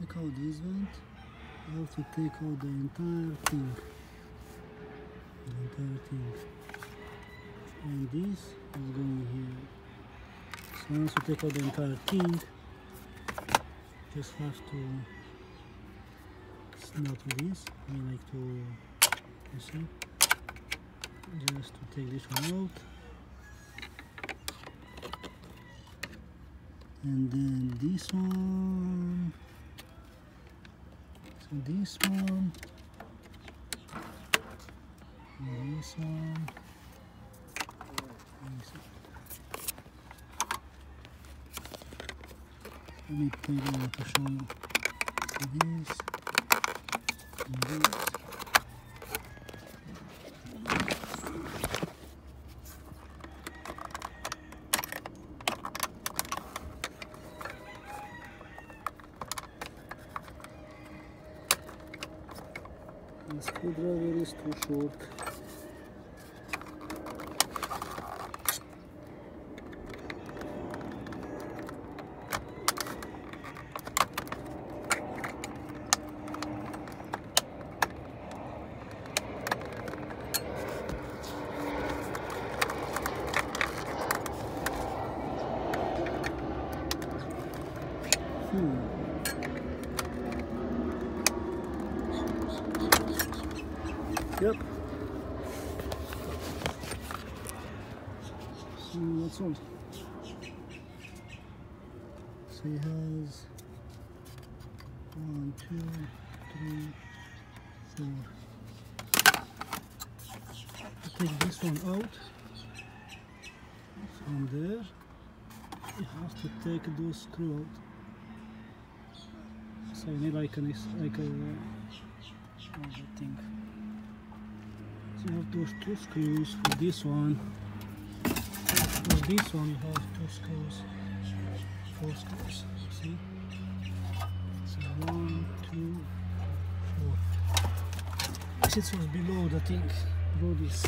take out this vent, I have to take out the entire thing. And this is going here. So once you take out the entire thing, just have to snap this. I like to, you see, just to take this one out. And then this one, so this one, and this one, let me take it out to show you. So this, and this. The screwdriver is too short. Yep. So that's all. So he has 1, 2, 3, 4. Take this one out from there. You have to take those screws out. So you need like a thing. So you have those 2 screws for this one. For this one you have 2 screws, 4 screws. See? So 1, 2, 4. This is below the thing, below this.